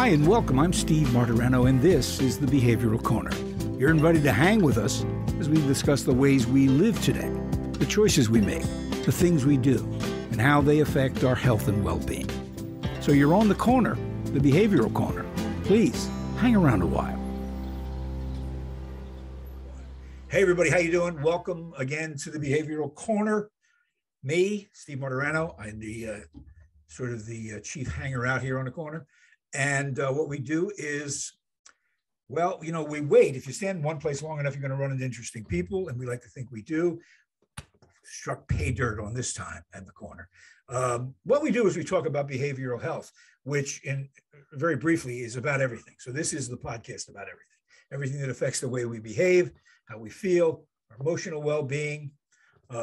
Hi and welcome. I'm Steve Martirano and this is the Behavioral Corner. You're invited to hang with us as we discuss the ways we live today, the choices we make, the things we do, and how they affect our health and well-being. So you're on the corner, the Behavioral Corner. Please hang around a while. Hey everybody, how you doing? Welcome again to the Behavioral Corner. Me, Steve Martirano, I'm the sort of the chief hanger out here on the corner. And what we do is, well, you know, we wait. If you stand in one place long enough, you're going to run into interesting people, and we like to think we do. Struck pay dirt on this time at the corner. What we do is we talk about behavioral health, which, in very briefly, is about everything. So this is the podcast about everything that affects the way we behave, how we feel, our emotional well-being.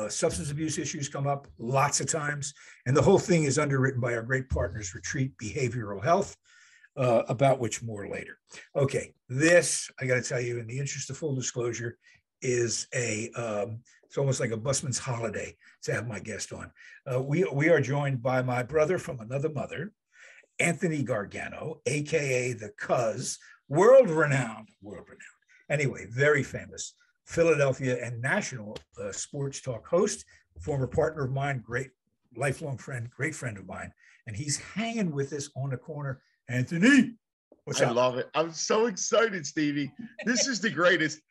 Substance abuse issues come up lots of times, and the whole thing is underwritten by our great partners, Retreat Behavioral Health, about which more later. Okay, this, I got to tell you, in the interest of full disclosure, is it's almost like a busman's holiday to have my guest on. We are joined by my brother from another mother, Anthony Gargano, aka the Cuz, world-renowned. Anyway, very famous Philadelphia and national sports talk host, former partner of mine, great lifelong friend, great friend of mine, and he's hanging with us on the corner. Anthony, what's up? I love it. I'm so excited, Stevie. This is the greatest.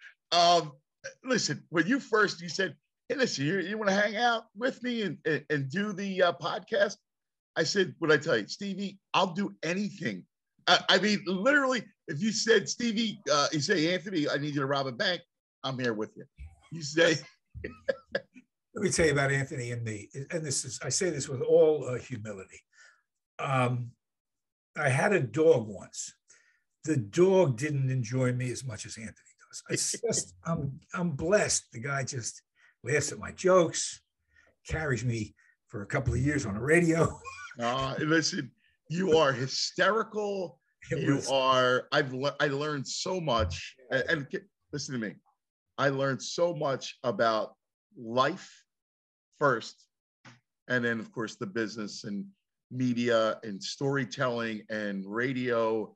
Listen, when you said, hey, listen, you want to hang out with me and do the podcast? I said, what I tell you, Stevie, I'll do anything. I mean, literally, if you said, Stevie, you say, Anthony, I need you to rob a bank, I'm here with you. You say. Let me tell you about Anthony and me. And I say this with all humility. I had a dog once. The dog didn't enjoy me as much as Anthony does. I'm blessed. The guy just laughs at my jokes, carries me for a couple of years on the radio. Listen, you are hysterical. I learned so much. And listen to me. I learned so much about life first, and then, of course, the business and media and storytelling and radio.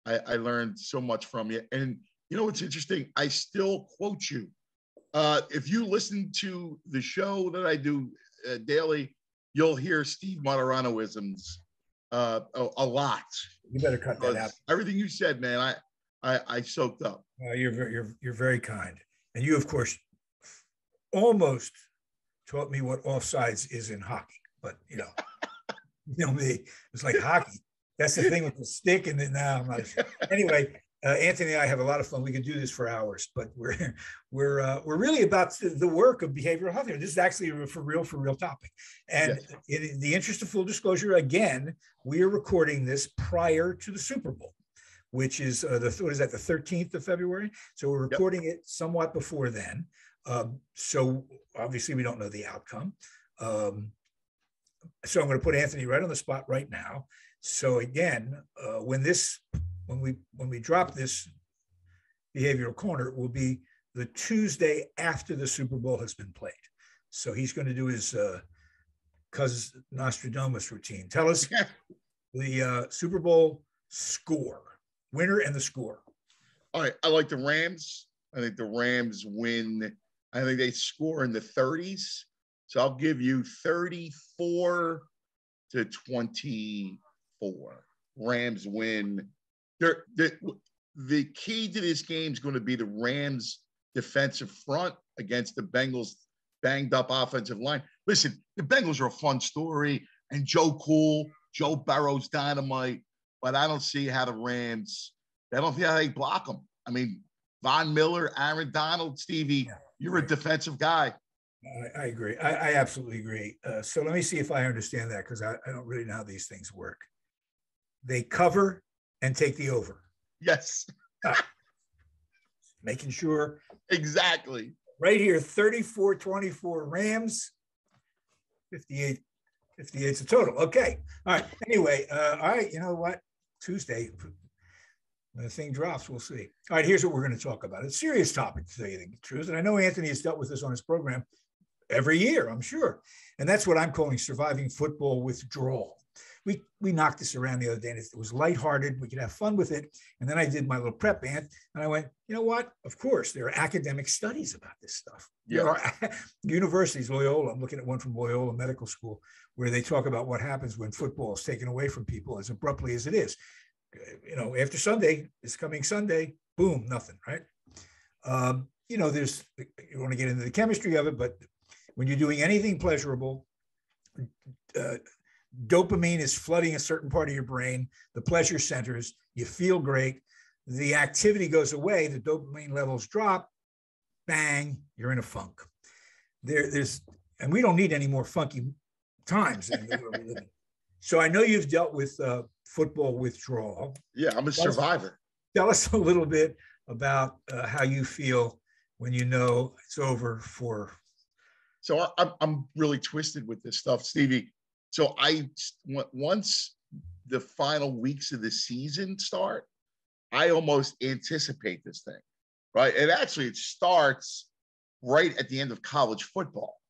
I learned so much from you. And you know what's interesting? I still quote you. If you listen to the show that I do daily, you'll hear Steve Martirano-isms a lot. You better cut that out. Everything you said, man, I soaked up. You're very kind. And you, of course, almost taught me what offsides is in hockey. But, you know me, it's like hockey. That's the thing with the stick. And then now I'm not sure. Anyway, Anthony and I have a lot of fun. We could do this for hours, but we're really about the work of behavioral health here. This is actually a for real topic. And yes. In the interest of full disclosure, again, we are recording this prior to the Super Bowl, which is the 13th of February. So we're recording it somewhat before then. So obviously we don't know the outcome. So I'm going to put Anthony right on the spot right now. So again, when we drop this Behavioral Corner, it will be the Tuesday after the Super Bowl has been played. So he's going to do his Cuz Nostradamus routine. Tell us the Super Bowl score. Winner and the score. All right. I like the Rams. I think the Rams win. I think they score in the 30s. So I'll give you 34-24. Rams win. The key to this game is going to be the Rams' defensive front against the Bengals' banged up offensive line. Listen, the Bengals are a fun story, and Joe Burrow's dynamite. But I don't see how the Rams, I don't see how they block them. I mean, Von Miller, Aaron Donald, Stevie, you're a defensive guy. I agree. I absolutely agree. So let me see if I understand that, because I don't really know how these things work. They cover and take the over. Yes. Making sure. Exactly. Right here, 34-24 Rams, 58 is the total. Okay. All right. Anyway, all right. You know what? Tuesday, when the thing drops, we'll see. All right. Here's what we're going to talk about. It's a serious topic, to tell you the truth. And I know Anthony has dealt with this on his program every year, I'm sure. And that's what I'm calling surviving football withdrawal, we knocked this around the other day, and it was lighthearted. We could have fun with it. And then I did my little prep, Ant, and I went, you know what? Of course, there are academic studies about this stuff. Yeah. There are universities, Loyola. I'm looking at one from Loyola Medical School, where they talk about what happens when football is taken away from people as abruptly as it is. You know, after Sunday, this coming Sunday, boom, nothing, right? You know, there's, you want to get into the chemistry of it, but when you're doing anything pleasurable, dopamine is flooding a certain part of your brain, the pleasure centers, you feel great, the activity goes away, the dopamine levels drop, bang, you're in a funk. And we don't need any more funky times. So I know you've dealt with football withdrawal. Yeah, I'm a survivor. Tell us a little bit about how you feel when you know it's over for. So I'm really twisted with this stuff, Stevie. So once the final weeks of the season start, I almost anticipate this thing, right? And actually it starts right at the end of college football,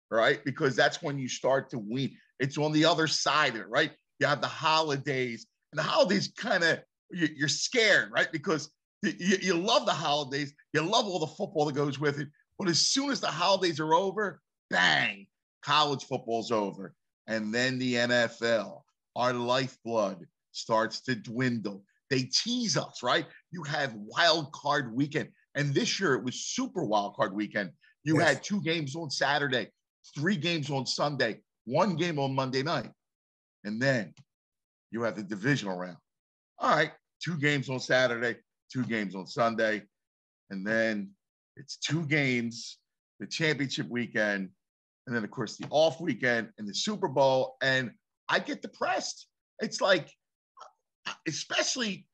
right? Because that's when you start to wean. It's on the other side of it, right? You have the holidays, and the holidays kind of, you're scared, right? Because you love the holidays. You love all the football that goes with it. But as soon as the holidays are over, bang, college football's over. And then the NFL, our lifeblood, starts to dwindle. They tease us, right? You have wild card weekend. And this year it was super wild card weekend. You had 2 games on Saturday, 3 games on Sunday, 1 game on Monday night. And then you have the divisional round. All right, 2 games on Saturday, 2 games on Sunday. And then it's 2 games, the championship weekend, and then, of course, the off weekend and the Super Bowl. And I get depressed. It's like, especially,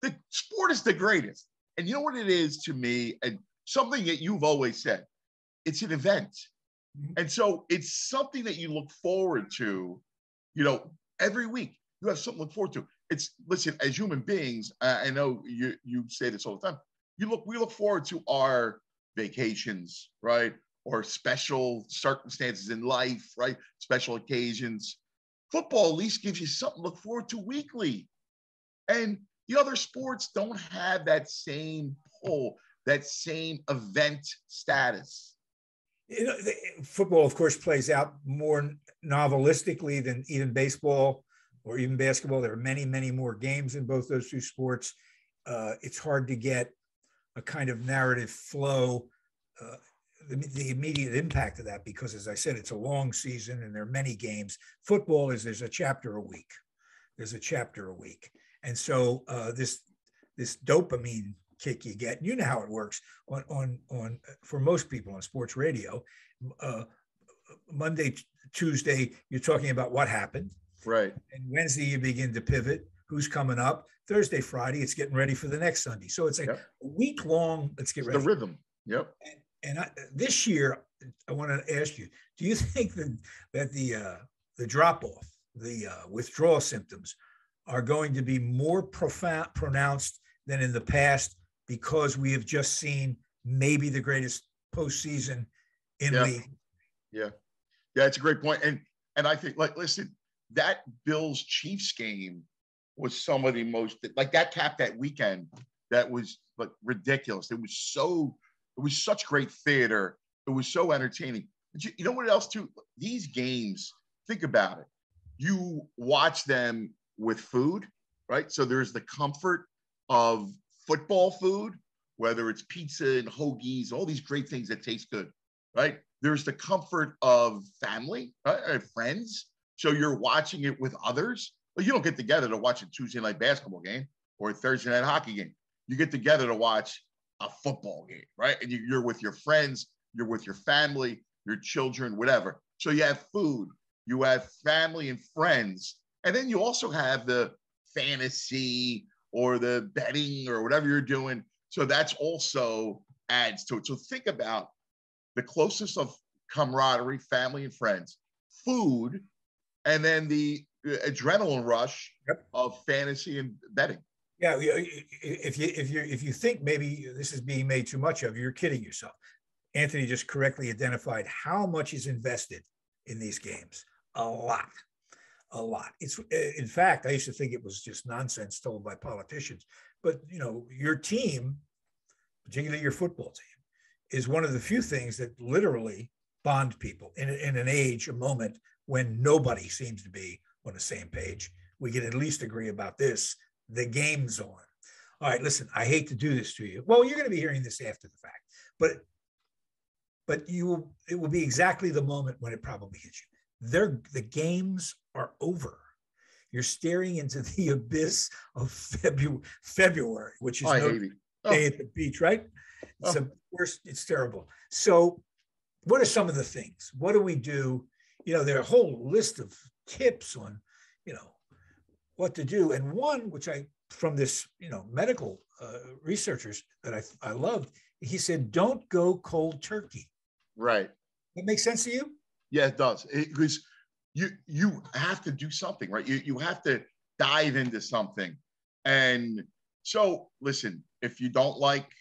the sport is the greatest. And you know what it is to me, and something that you've always said, it's an event. And so it's something that you look forward to, you know, every week. You have something to look forward to. Listen, as human beings, I know you say this all the time. We look forward to our vacations, right? Or special circumstances in life, right? Special occasions. Football at least gives you something to look forward to weekly. And the other sports don't have that same pull, that same event status. You know, football, of course, plays out more novelistically than even baseball or even basketball. There are many, many more games in both those 2 sports. It's hard to get a kind of narrative flow, the immediate impact of that, because, as I said, it's a long season and there are many games. Football there's a chapter a week. There's a chapter a week. And so this dopamine kick you get, and you know how it works on for most people on sports radio. Monday, Tuesday, you're talking about what happened. Right. And Wednesday, you begin to pivot. Who's coming up? Thursday, Friday, it's getting ready for the next Sunday. So it's like a week long. Let's get ready. The rhythm. Yep. And this year, I want to ask you: do you think that the drop off, the withdrawal symptoms, are going to be more pronounced than in the past, because we have just seen maybe the greatest postseason in league? Yeah, it's a great point. And I think, like, listen, that Bills Chiefs game was some of the most, like, that capped that weekend. That was like ridiculous. It was such great theater. It was so entertaining. But you know what else too? These games, think about it. You watch them with food, right? So there's the comfort of football food, whether it's pizza and hoagies, all these great things that taste good, right? There's the comfort of family, right? Friends. So you're watching it with others. Well, you don't get together to watch a Tuesday night basketball game or a Thursday night hockey game. You get together to watch a football game, right? And you're with your friends, you're with your family, your children, whatever. So you have food, you have family and friends, and then you also have the fantasy or the betting or whatever you're doing. So that's also adds to it. So think about the closest of camaraderie, family and friends, food, and then the adrenaline rush of fantasy and betting. Yeah, if you think maybe this is being made too much of, you're kidding yourself. Anthony just correctly identified how much is invested in these games. A lot. a lot. It's, in fact, I used to think it was just nonsense told by politicians. But, you know, your team, particularly your football team, is one of the few things that literally bond people in an age, a moment when nobody seems to be on the same page. We can at least agree about this. The game's on. All right, listen, I hate to do this to you. Well, you're going to be hearing this after the fact, but it will be exactly the moment when it probably hits you. The games are over. You're staring into the abyss of February, which is no day at the beach, right? It's the worst. It's terrible. So what are some of the things? What do we do? You know, there are a whole list of tips on, you know, what to do. And one, which from this, you know, medical researchers that I loved, he said, don't go cold turkey. Right. That makes sense to you? Yeah, it does. Because you have to do something, right? You have to dive into something. And so, listen, if you don't like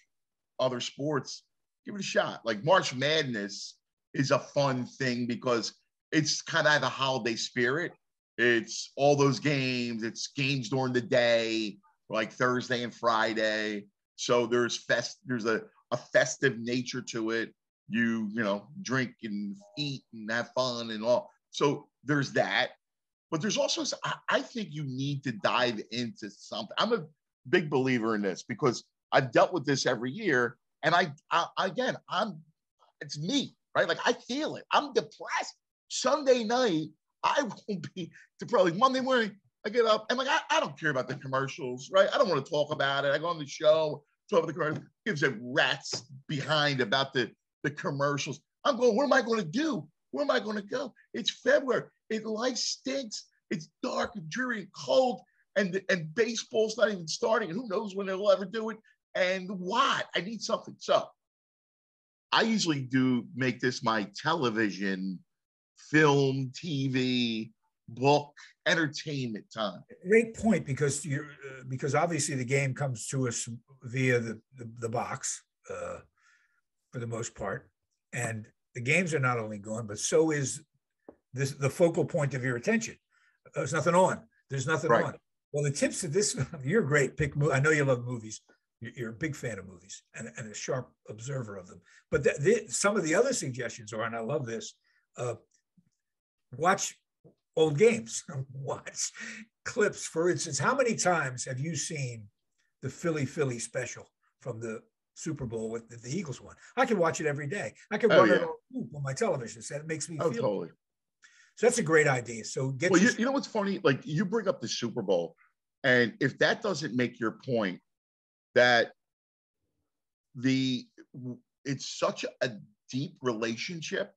other sports, give it a shot. Like March Madness is a fun thing because it's kind of the holiday spirit. It's all those games. It's games during the day, like Thursday and Friday. So there's a festive nature to it. You know, drink and eat and have fun and all. So there's that. But there's also, I think you need to dive into something. I'm a big believer in this because I've dealt with this every year. And it's me, right? Like I feel it. I'm depressed. Sunday night, I won't be probably Monday morning. I get up and like, I don't care about the commercials, right? I don't want to talk about it. I go on the show, talk about the commercials, gives a rat's behind about the commercials. I'm going, what am I going to do? Where am I going to go? It's February. Life stinks. It's dark and dreary and cold. And baseball's not even starting. And who knows when they'll ever do it. And what? I need something. So I usually do make this my television, film, TV, book, entertainment time. Great point, because obviously the game comes to us via the box for the most part, and the games are not only gone, but so is the focal point of your attention. There's nothing on. There's nothing on. Well, the tips to this, you're a great pick. I know you love movies. You're a big fan of movies and a sharp observer of them. But some of the other suggestions are, and I love this, watch old games, watch clips. For instance, how many times have you seen the Philly special from the Super Bowl with the Eagles won? I can watch it every day. I can run it on my television set. It makes me feel totally. So that's a great idea. So you know what's funny? Like you bring up the Super Bowl, and if that doesn't make your point, that it's such a deep relationship,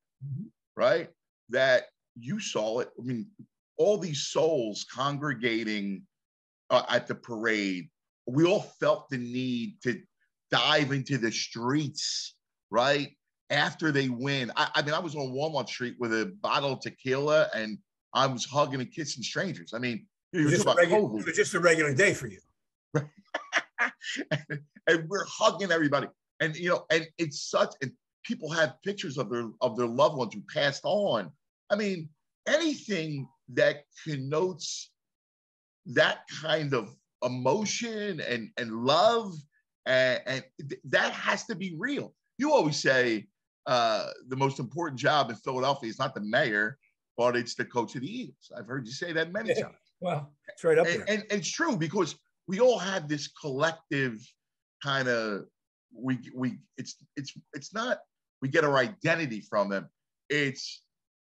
right? That you saw it. I mean, all these souls congregating at the parade. We all felt the need to dive into the streets, right? After they win. I mean, I was on Walnut Street with a bottle of tequila and I was hugging and kissing strangers. I mean, it was just a regular day for you. Right? and we're hugging everybody. And, you know, and it's such, and people have pictures of their loved ones who passed on. I mean, anything that connotes that kind of emotion and love, and that has to be real. You always say the most important job in Philadelphia is not the mayor, but it's the coach of the Eagles. I've heard you say that many times. Well, it's right up there. And it's true because we all have this collective kind of, it's not, we get our identity from them. It's,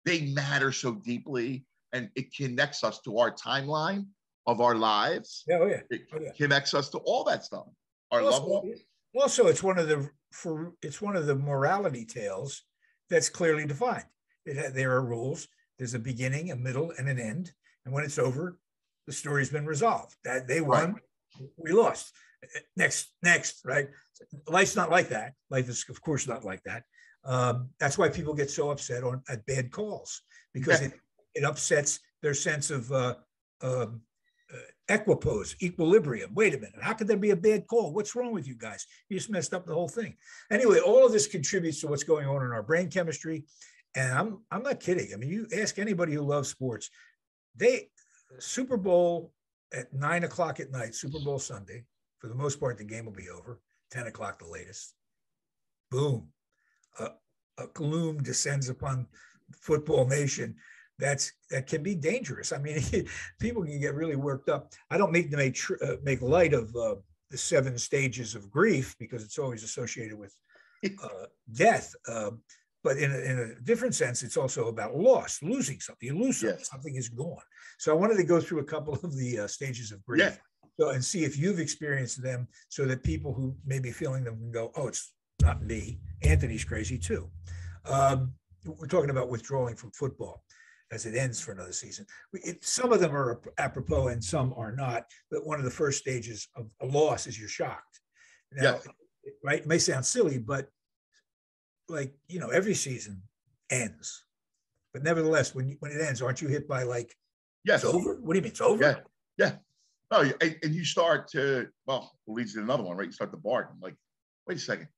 they matter so deeply and it connects us to our timeline of our lives. It connects us to all that stuff. Our loved ones. Also, it's one of the morality tales that's clearly defined. There are rules. There's a beginning, a middle, and an end. And when it's over, the story's been resolved. That they won, we lost. Next, right? Life's not like that. Life is, of course, not like that. That's why people get so upset at bad calls, because it upsets their sense of equipoise, equilibrium. Wait a minute, how could there be a bad call? What's wrong with you guys? You just messed up the whole thing. Anyway, all of this contributes to what's going on in our brain chemistry. And I'm not kidding. I mean, you ask anybody who loves sports, Super Bowl at 9 o'clock at night, Super Bowl Sunday, for the most part, the game will be over, 10 o'clock the latest. Boom. A gloom descends upon football nation. That can be dangerous. I mean, people can get really worked up. I don't make light of the 7 stages of grief, because it's always associated with death. But in a different sense, it's also about loss, losing something. You lose something, something is gone. So I wanted to go through a couple of the stages of grief, and see if you've experienced them, so that people who may be feeling them can go, oh, it's not me. Anthony's crazy too. We're talking about withdrawing from football as it ends for another season. Some of them are apropos and some are not. But one of the first stages of a loss is you're shocked. Now, right? It may sound silly, but like, every season ends. But nevertheless, when it ends, aren't you hit by like, it's over? What do you mean, it's over? Yeah. Oh, and you start to, well, it leads to another one, right? You start to bargain. Like, wait a second.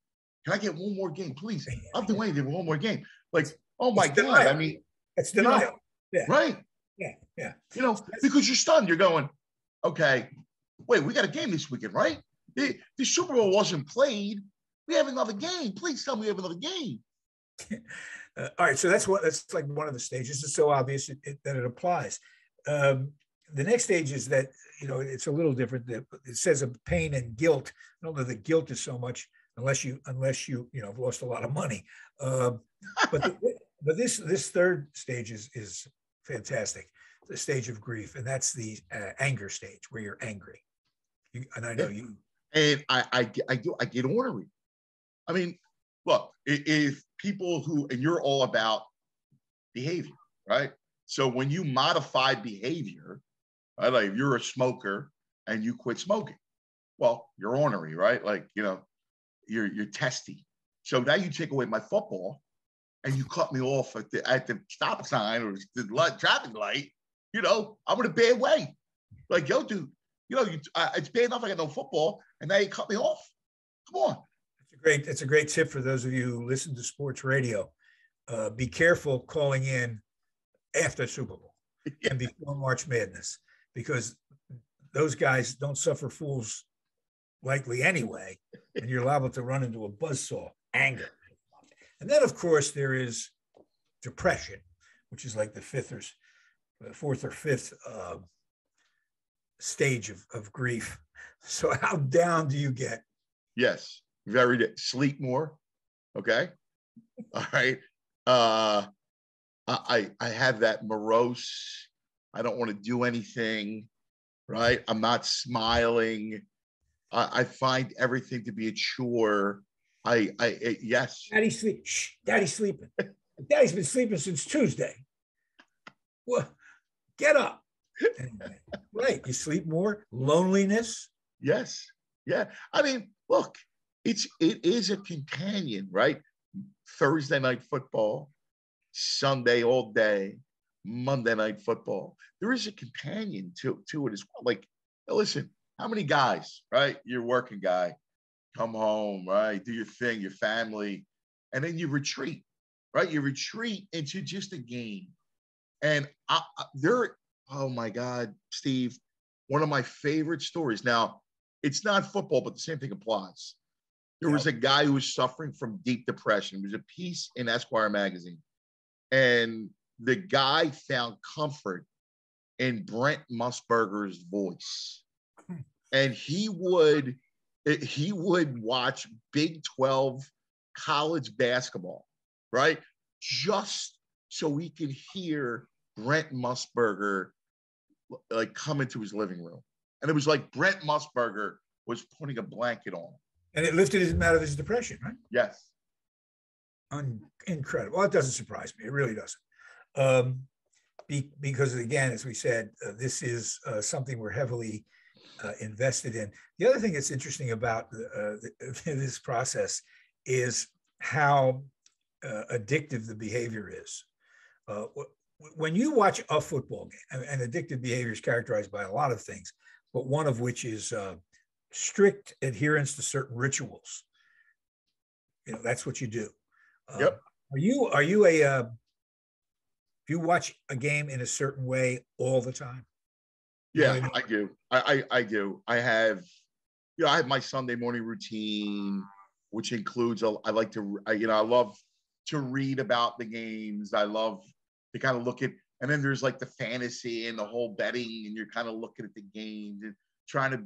Can I get one more game, please? I'll do anything with one more game. Like, oh my God. Denial. I mean, it's denial. Right. Yeah. Because you're stunned. You're going, okay, wait, we got a game this weekend, right? The Super Bowl wasn't played. We have another game. Please tell me we have another game. All right. So that's like one of the stages. It's so obvious that it applies. The next stage is that, it's a little different. It says of pain and guilt. I don't know that guilt is so much unless you have lost a lot of money. But this third stage is fantastic. The stage of grief, and that's the anger stage, where you're angry. And I know you. And I get ornery. I mean, look, if people and you're all about behavior, right? So when you modify behavior, right, like if you're a smoker and you quit smoking, well, you're ornery, right? Like, you're testy. So now you take away my football and you cut me off at the stop sign or the traffic light, I'm in a bad way. Like, yo, dude, it's bad enough I got no football, and now you cut me off. Come on. It's a great tip for those of you who listen to sports radio. Be careful calling in after Super Bowl and before March Madness, because those guys don't suffer fools likely anyway, and you're liable to run into a buzzsaw, anger. And then, of course, there is depression, which is like the fourth or fifth stage of grief. So how down do you get? Yes, sleep more. Okay. All right. I have that morose. I don't want to do anything. Right. I'm not smiling. I find everything to be a chore. Yes. Daddy's sleeping. Shh, Daddy's sleeping. Daddy's been sleeping since Tuesday. Well, get up. Anyway, right. You sleep more. Loneliness. Yes. Yeah. I mean, look, it is a companion, right? Thursday night football, Sunday all day, Monday night football. There is a companion to it as well. Like, listen, how many guys, right? You're a working guy, come home, right? Do your thing, your family, and then you retreat, right? You retreat into just a game. And oh my God, Steve, one of my favorite stories. Now, it's not football, but the same thing applies. There was a guy who was suffering from deep depression. There was a piece in Esquire magazine, and the guy found comfort in Brent Musburger's voice. And he would watch Big 12 college basketball, right? Just so he could hear Brent Musburger like come into his living room. And it was like Brent Musburger was putting a blanket on him. And it lifted him out of his depression, right? Yes. Incredible. Well, it doesn't surprise me. It really doesn't. Because again, as we said, this is something we're heavily invested in. The other thing that's interesting about this process is how addictive the behavior is. When you watch a football game, and addictive behavior is characterized by a lot of things, but one of which is strict adherence to certain rituals. That's what you do. Yep. Are you a Do you watch a game in a certain way all the time? You know what I mean? I do. I do. I have, I have my Sunday morning routine, which includes, I like to, I love to read about the games. I love to kind of look at, and then there's like the fantasy and the whole betting, and you're kind of looking at the games and trying to,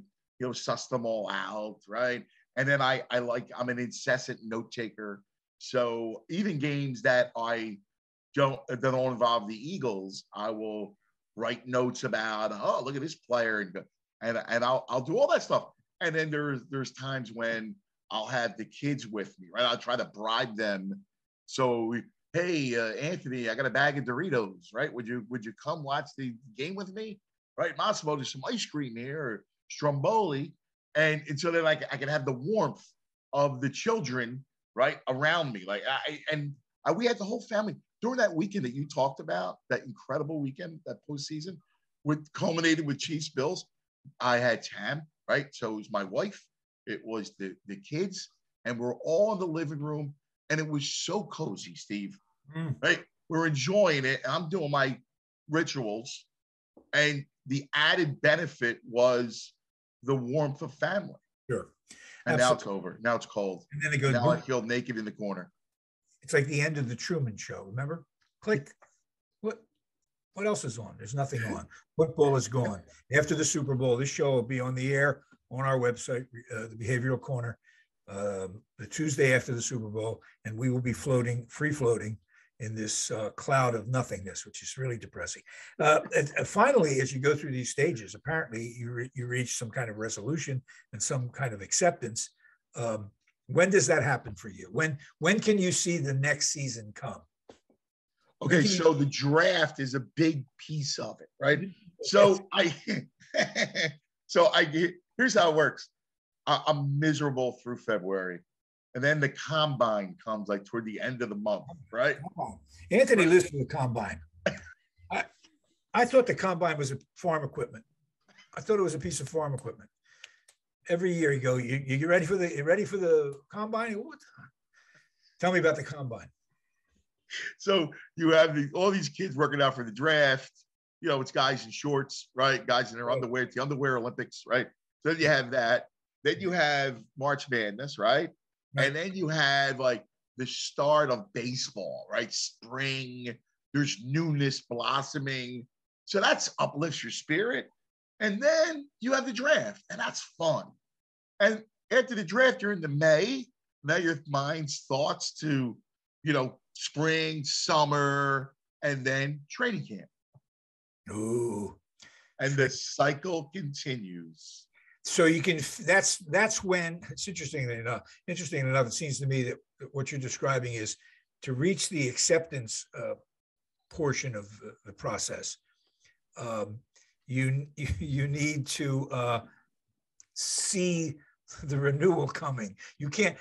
suss them all out, right? And then I'm an incessant note taker. So even games that don't involve the Eagles, I will write notes about, oh, look at this player, and I'll do all that stuff. And then there's times when I'll have the kids with me, right? I'll try to bribe them. So, hey, Anthony, I got a bag of Doritos, right? Would you come watch the game with me? Right, Massimo, there's some ice cream here, or Stromboli, and so then I can have the warmth of the children, right, around me. We had the whole family during that weekend that you talked about, that incredible weekend, that postseason, culminated with Chiefs Bills. I had Tam, right? So it was my wife, it was the kids, and we're all in the living room, and it was so cozy, Steve. Right? We're enjoying it, and I'm doing my rituals, and the added benefit was the warmth of family. Sure. And Absolutely. Now it's over. Now it's cold. And then it goes. Now boom. I feel naked in the corner. It's like the end of the Truman Show. Remember? Click. What else is on? There's nothing on. Football is gone. After the Super Bowl, this show will be on the air on our website, the Behavioral Corner, the Tuesday after the Super Bowl, and we will be free floating in this cloud of nothingness, which is really depressing. And finally, as you go through these stages, apparently you reach some kind of resolution and some kind of acceptance. When does that happen for you? When can you see the next season come? Okay, so the draft is a big piece of it, right? So here's how it works. I'm miserable through February. And then the combine comes like toward the end of the month, right? Anthony lives for the combine. I thought the combine was a farm equipment. I thought it was a piece of farm equipment. Every year you go, you ready for the combine? What? Tell me about the combine. So you have all these kids working out for the draft. It's guys in shorts, right? Guys in their underwear. It's the underwear Olympics, right? So then you have that. Then you have March Madness, right? And then you have like the start of baseball, right? Spring, there's newness blossoming. So that's uplifts your spirit. And then you have the draft, and that's fun. And after the draft, you're into May. Now your mind's thoughts to, spring, summer, and then training camp. Ooh. And the cycle continues. So you can, that's when, it's interesting enough, it seems to me that what you're describing is to reach the acceptance portion of the process. You need to see the renewal coming. You can't,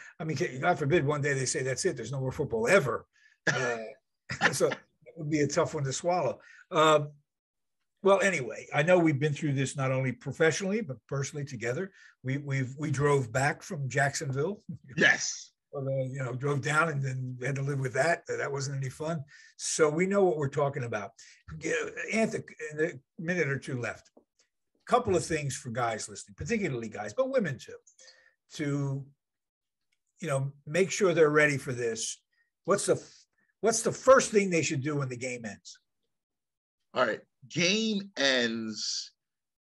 God forbid one day they say, that's it, there's no more football ever. So that would be a tough one to swallow. Well, anyway, I know we've been through this not only professionally but personally together. We drove back from Jacksonville. Yes. Drove down and then had to live with that. That wasn't any fun. So we know what we're talking about. Anthony, in a minute or two left. A couple of things for guys listening, particularly guys, but women too, to make sure they're ready for this. What's the first thing they should do when the game ends? All right. Game ends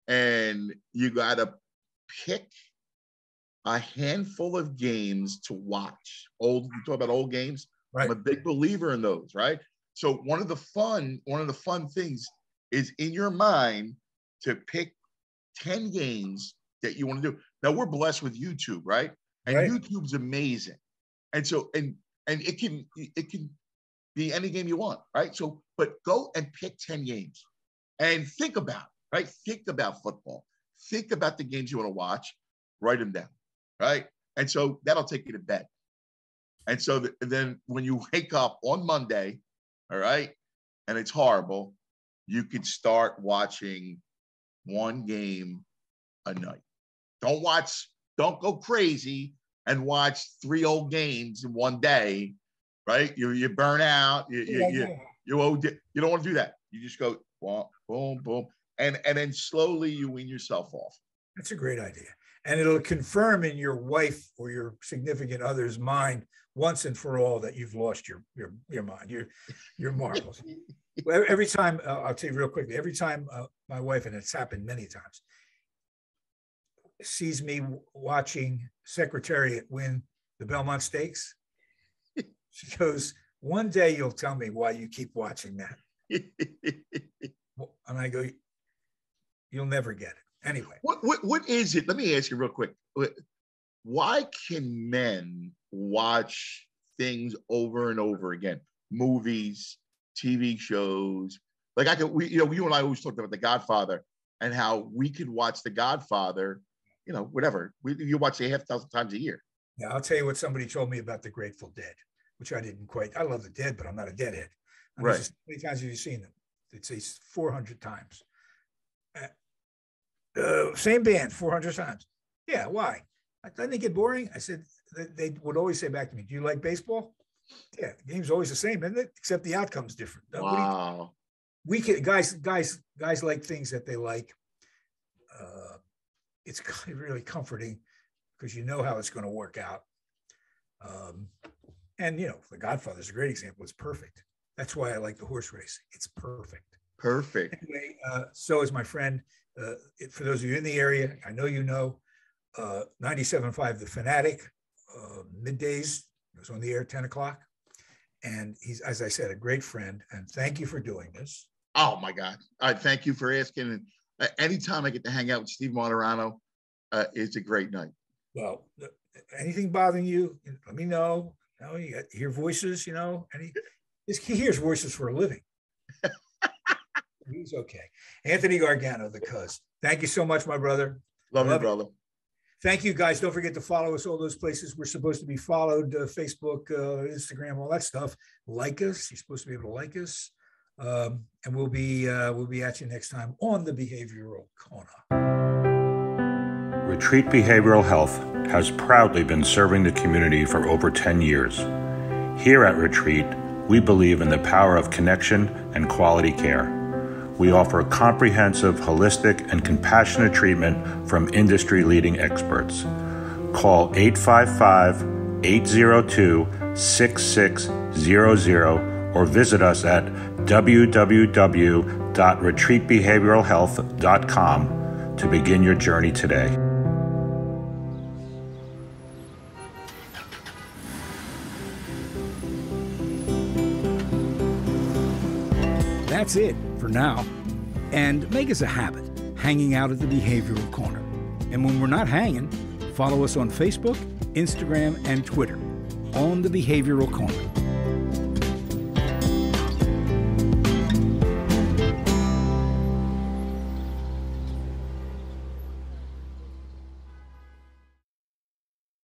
and you got to pick a handful of games to watch. You talk about old games. Right. I'm a big believer in those, right? So one of the fun things is in your mind to pick 10 games that you want to do. Now we're blessed with YouTube, right? And YouTube's amazing. And so, and it can be any game you want, right? So, but go and pick 10 games and think about it, right? Think about football. Think about the games you want to watch. Write them down, right? And so that'll take you to bed. And so then when you wake up on Monday, all right, and it's horrible, you can start watching one game a night. Don't go crazy and watch 3 old games in one day, right? You burn out. You don't want to do that. You just go boom, boom, boom, and then slowly you wean yourself off. That's a great idea, and it'll confirm in your wife or your significant other's mind once and for all that you've lost your mind, your marbles. Every time, I'll tell you real quickly. Every time my wife, and it's happened many times, sees me watching Secretariat win the Belmont Stakes, she goes, "One day you'll tell me why you keep watching that." And I go, "You'll never get it." Anyway. What is it? Let me ask you real quick. Why can men watch things over and over again? Movies, TV shows. Like you and I always talked about The Godfather and how we could watch The Godfather, whatever. You watch it 1,000 times a year. Yeah, I'll tell you what somebody told me about the Grateful Dead, which I didn't quite. I love the Dead, but I'm not a Deadhead. Right. How many times have you seen them? They'd say 400 times. Same band, 400 times. Yeah, why? Doesn't it get boring? I said, they would always say back to me, "Do you like baseball?" Yeah, the game's always the same, isn't it? Except the outcome's different. Wow. We can, guys like things that they like. It's really comforting because you know how it's going to work out. And The Godfather is a great example. It's perfect. That's why I like the horse racing. It's perfect. Perfect. Anyway, so is my friend. For those of you in the area, I know 97.5 The Fanatic, middays. It was on the air at 10 o'clock. And he's, as I said, a great friend. And thank you for doing this. Oh, my God. Thank you for asking. Anytime I get to hang out with Steve Martirano, it's a great night. Well, anything bothering you, let me know. You hear voices, and he hears voices for a living. He's okay. Anthony Gargano, the cuz. Thank you so much, my brother. Love you, brother. Thank you, guys. Don't forget to follow us all those places we're supposed to be followed, Facebook, Instagram, all that stuff. Like us. You're supposed to be able to like us. And we'll be at you next time on the Behavioral Corner. Retreat Behavioral Health has proudly been serving the community for over 10 years. Here at Retreat, we believe in the power of connection and quality care. We offer comprehensive, holistic, and compassionate treatment from industry-leading experts. Call 855-802-6600 or visit us at www.retreatbehavioralhealth.com to begin your journey today. That's it for now. And make us a habit, hanging out at the Behavioral Corner. And when we're not hanging, follow us on Facebook, Instagram, and Twitter on the Behavioral Corner.